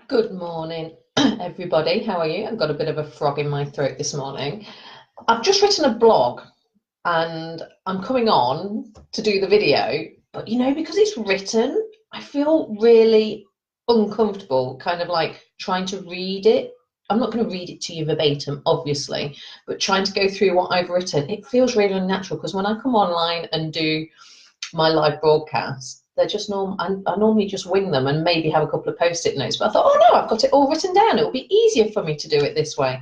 Good morning, everybody. How are you? I've got a bit of a frog in my throat this morning. I've just written a blog and I'm coming on to do the video, but because it's written, I feel really uncomfortable, kind of like trying to read it. I'm not going to read it to you verbatim, obviously, but trying to go through what I've written, it feels really unnatural because when I come online and do my live broadcasts, they're just I normally just wing them and maybe have a couple of post-it notes. But I thought, oh no, I've got it all written down. It'll be easier for me to do it this way.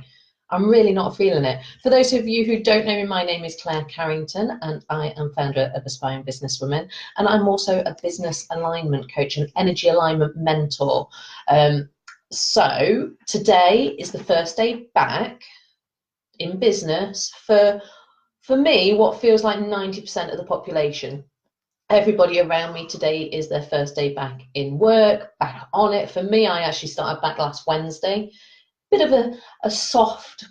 I'm really not feeling it. For those of you who don't know me, my name is Claire Carrington, and I am founder of Aspiring Businesswomen. And I'm also a business alignment coach and energy alignment mentor. So today is the first day back in business for me, what feels like 90% of the population. Everybody around me today is their first day back in work, back on it. For me, I actually started back last Wednesday. Bit of a soft,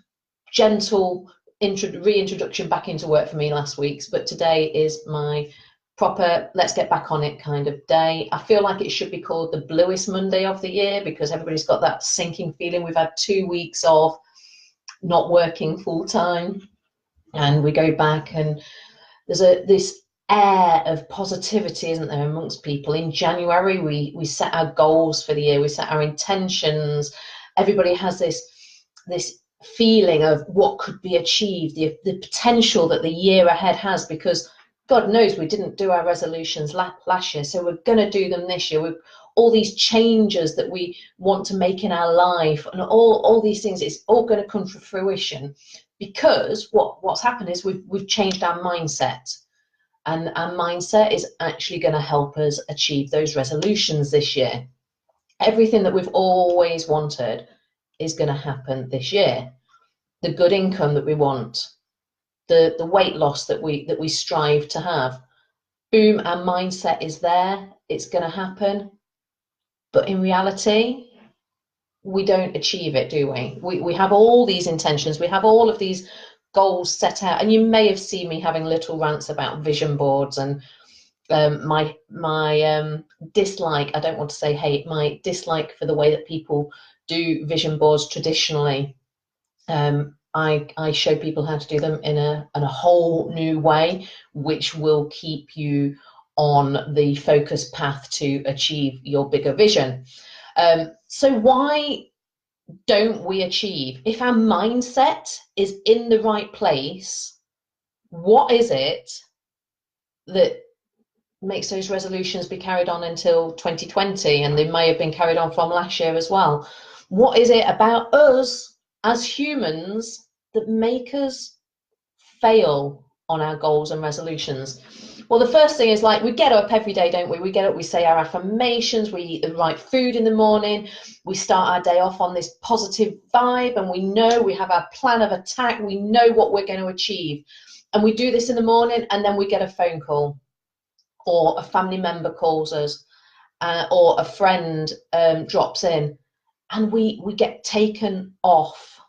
gentle reintroduction back into work for me last week's, but today is my proper let's get back on it kind of day. I feel like it should be called the bluest Monday of the year because everybody's got that sinking feeling. We've had 2 weeks of not working full time, and we go back and there's this air of positivity, isn't there, amongst people. In January, we set our goals for the year, we set our intentions. Everybody has this feeling of what could be achieved, the potential that the year ahead has, because God knows we didn't do our resolutions last year, so we're going to do them this year. All these changes that we want to make in our life and all these things, it's all going to come to fruition because what's happened is we've changed our mindset, and our mindset is actually going to help us achieve those resolutions this year. Everything that we've always wanted is going to happen this year. The good income that we want, the weight loss that we strive to have, boom, our mindset is there, it's going to happen. But in reality, we don't achieve it, do we? We have all these intentions, we have all of these goals set out, and you may have seen me having little rants about vision boards and my dislike, I don't want to say hate, my dislike for the way that people do vision boards traditionally. I show people how to do them in a whole new way, which will keep you on the focused path to achieve your bigger vision. So why don't we achieve? If our mindset is in the right place, what is it that makes those resolutions be carried on until 2020, and they may have been carried on from last year as well? What is it about us as humans that make us fail on our goals and resolutions? Well, the first thing is, like, we get up every day, don't we? We get up, we say our affirmations, we eat the right food in the morning, we start our day off on this positive vibe, and we know we have our plan of attack, we know what we're going to achieve. And we do this in the morning, and then we get a phone call, or a family member calls us, or a friend drops in, and we get taken off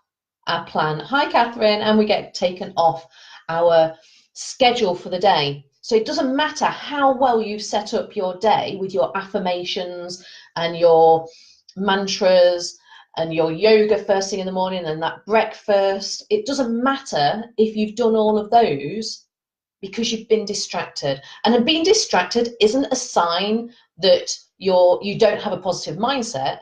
our plan. Hi, Catherine. And we get taken off our schedule for the day. So it doesn't matter how well you set up your day with your affirmations and your mantras and your yoga first thing in the morning and that breakfast. It doesn't matter if you've done all of those, because you've been distracted. And being distracted isn't a sign that you don't have a positive mindset.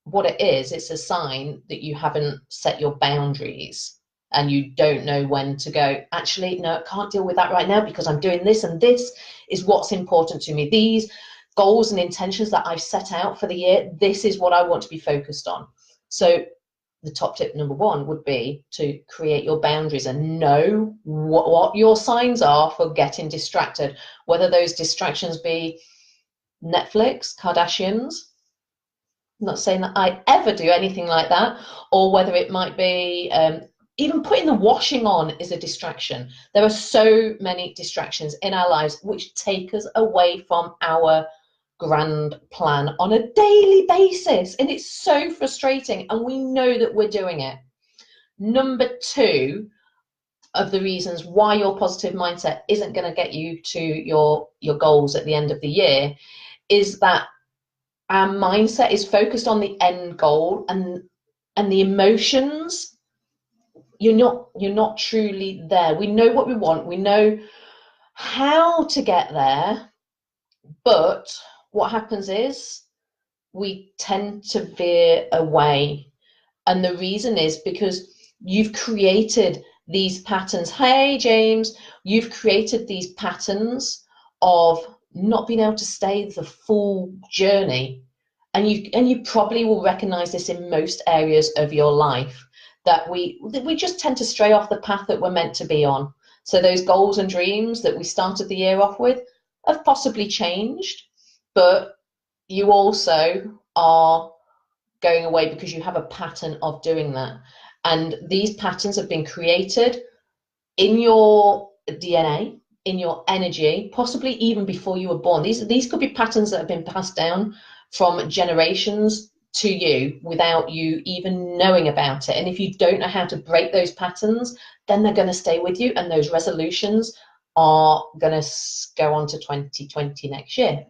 What it is, it's a sign that you haven't set your boundaries and you don't know when to go, actually, no, I can't deal with that right now because I'm doing this, and this is what's important to me. These goals and intentions that I've set out for the year, this is what I want to be focused on. So the top tip number one would be to create your boundaries and know what your signs are for getting distracted, whether those distractions be Netflix, Kardashians. I'm not saying that I ever do anything like that, or whether it might be even putting the washing on is a distraction. There are so many distractions in our lives which take us away from our grand plan on a daily basis, and it's so frustrating, and we know that we're doing it. Number two of the reasons why your positive mindset isn't going to get you to your goals at the end of the year is that our mindset is focused on the end goal, and the emotions, you're not truly there. We know what we want, we know how to get there, but what happens is we tend to veer away. And the reason is because you've created these patterns. Hey, James, you've created these patterns of not being able to stay the full journey. And you probably will recognize this in most areas of your life, that we just tend to stray off the path that we're meant to be on. So those goals and dreams that we started the year off with have possibly changed, but you also are going away because you have a pattern of doing that. And these patterns have been created in your DNA, in your energy, possibly even before you were born. These could be patterns that have been passed down from generations to you without you even knowing about it. And if you don't know how to break those patterns, then they're going to stay with you, and those resolutions are going to go on to 2020 next year.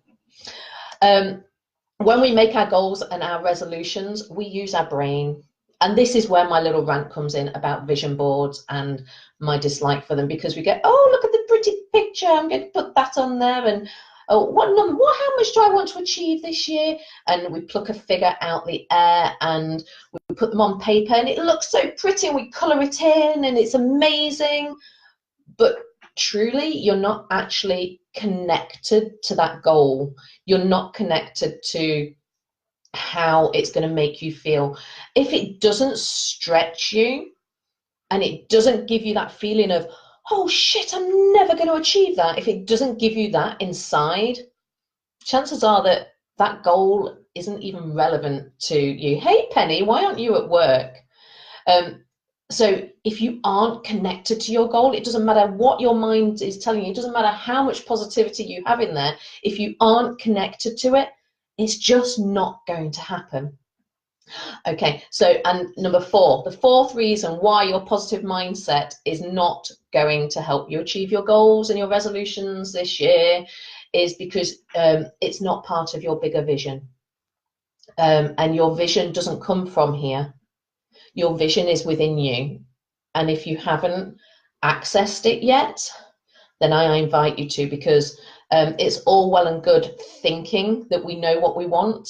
When we make our goals and our resolutions, we use our brain. And this is where my little rant comes in about vision boards and my dislike for them, because we go, oh, look at the pretty picture, I'm going to put that on there, and oh, how much do I want to achieve this year? And we pluck a figure out the air and we put them on paper, and it looks so pretty, and we colour it in, and it's amazing. But truly, you're not actually connected to that goal. You're not connected to how it's going to make you feel. If it doesn't stretch you and it doesn't give you that feeling of, oh shit, I'm never going to achieve that, if it doesn't give you that inside, chances are that that goal isn't even relevant to you. Hey Penny, why aren't you at work? So if you aren't connected to your goal, it doesn't matter what your mind is telling you, it doesn't matter how much positivity you have in there, if you aren't connected to it, it's just not going to happen. Okay, so, and number 4, the fourth reason why your positive mindset is not going to help you achieve your goals and your resolutions this year is because it's not part of your bigger vision. And your vision doesn't come from here. Your vision is within you. And if you haven't accessed it yet, then I invite you to, because it's all well and good thinking that we know what we want,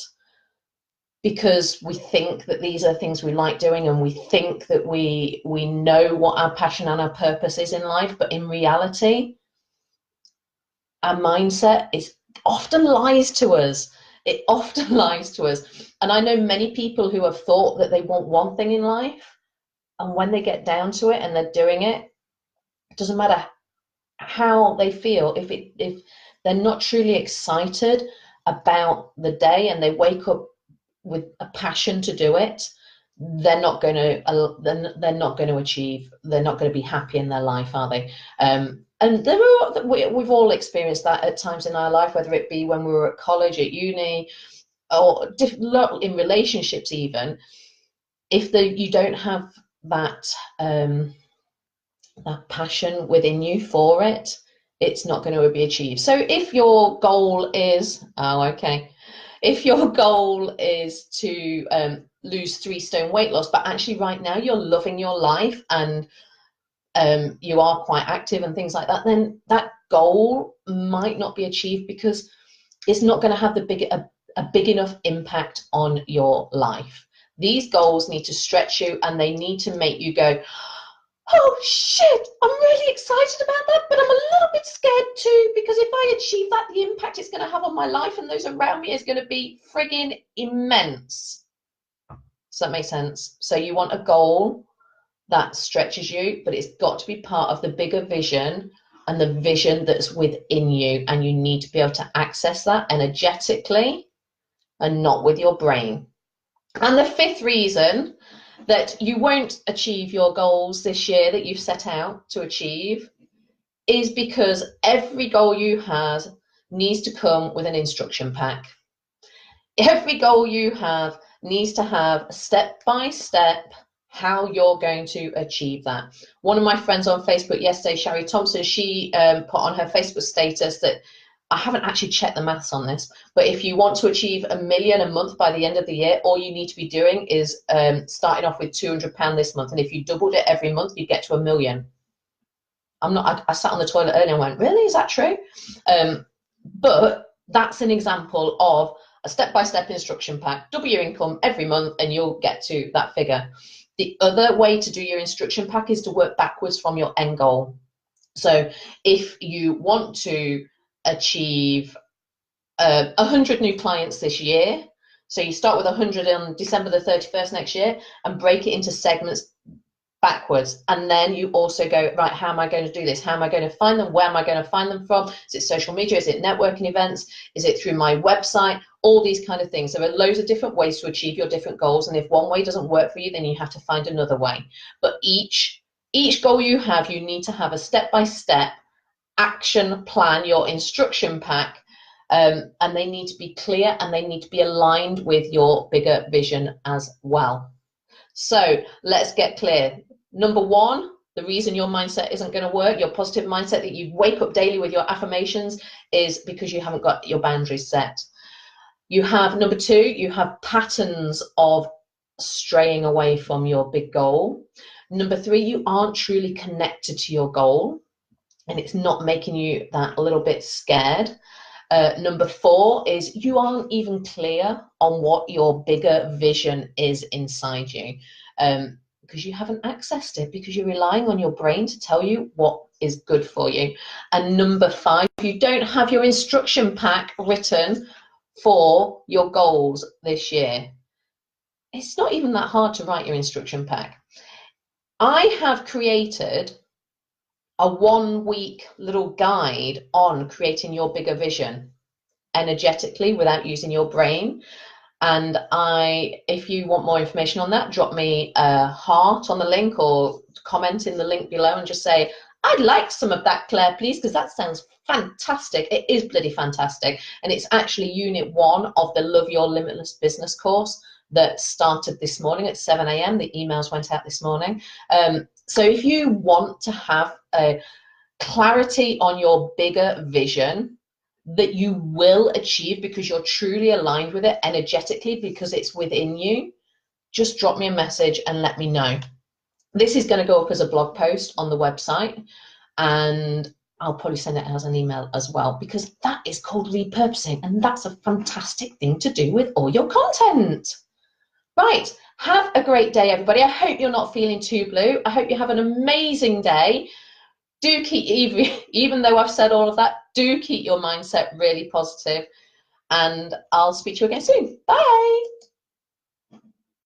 because we think that these are things we like doing, and we think that we know what our passion and our purpose is in life. But in reality, our mindset often lies to us. It often lies to us. And I know many people who have thought that they want one thing in life, and when they get down to it and they're doing it, it doesn't matter how they feel. If they're not truly excited about the day and they wake up with a passion to do it, they're not going to achieve. They're not going to be happy in their life, are they? And we've all experienced that at times in our life, whether it be when we were at college, at uni, or in relationships even. If you don't have that that passion within you for it, it's not going to be achieved. So if your goal is, if your goal is to lose 3 stone weight loss, but actually right now you're loving your life and you are quite active and things like that, then that goal might not be achieved because it's not going to have a big enough impact on your life. These goals need to stretch you, and they need to make you go, oh shit, I'm really excited about that, but I'm a little bit scared too, because if I achieve that, the impact it's going to have on my life and those around me is going to be friggin' immense. Does that make sense? So you want a goal that stretches you, but it's got to be part of the bigger vision and the vision that's within you, and you need to be able to access that energetically and not with your brain. And the 5th reason that you won't achieve your goals this year that you've set out to achieve is because every goal you have needs to come with an instruction pack. Every goal you have needs to have a step-by-step how you're going to achieve that. One of my friends on Facebook yesterday, Sherry Thompson, she put on her Facebook status that I haven't actually checked the maths on this, but if you want to achieve $1 million a month by the end of the year, all you need to be doing is starting off with £200 this month. And if you doubled it every month, you'd get to $1 million. I sat on the toilet earlier and went, really, is that true? But that's an example of a step-by-step instruction pack. Double your income every month and you'll get to that figure. The other way to do your instruction pack is to work backwards from your end goal. So if you want to achieve 100 new clients this year, so you start with 100 on December the 31st next year and break it into segments backwards, and then you also go, right, how am I going to do this? How am I going to find them? Where am I going to find them from? Is it social media? Is it networking events? Is it through my website? All these kind of things. There are loads of different ways to achieve your different goals, and if one way doesn't work for you, then you have to find another way. But each goal you have, you need to have a step-by-step action plan, your instruction pack, and they need to be clear and they need to be aligned with your bigger vision as well. So let's get clear. Number one, the reason your mindset isn't going to work, your positive mindset that you wake up daily with your affirmations, is because you haven't got your boundaries set. You have, number two, you have patterns of straying away from your big goal. Number three, you aren't truly connected to your goal and it's not making you that a little bit scared. Number four is you aren't even clear on what your bigger vision is inside you, because you haven't accessed it, because you're relying on your brain to tell you what is good for you. And number five, you don't have your instruction pack written for your goals this year. It's not even that hard to write your instruction pack. I have created a 1 week little guide on creating your bigger vision energetically without using your brain. And if you want more information on that, drop me a heart on the link or comment in the link below and just say, I'd like some of that, Claire, please, because that sounds fantastic. It is bloody fantastic. And it's actually unit 1 of the Love Your Limitless Business course that started this morning at 7 a.m. The emails went out this morning. So if you want to have a clarity on your bigger vision that you will achieve because you're truly aligned with it energetically, because it's within you, just drop me a message and let me know. This is going to go up as a blog post on the website, and I'll probably send it as an email as well, because that is called repurposing, and that's a fantastic thing to do with all your content. Right, have a great day, everybody. I hope you're not feeling too blue. I hope you have an amazing day. Do keep, even though I've said all of that, do keep your mindset really positive, and I'll speak to you again soon. Bye.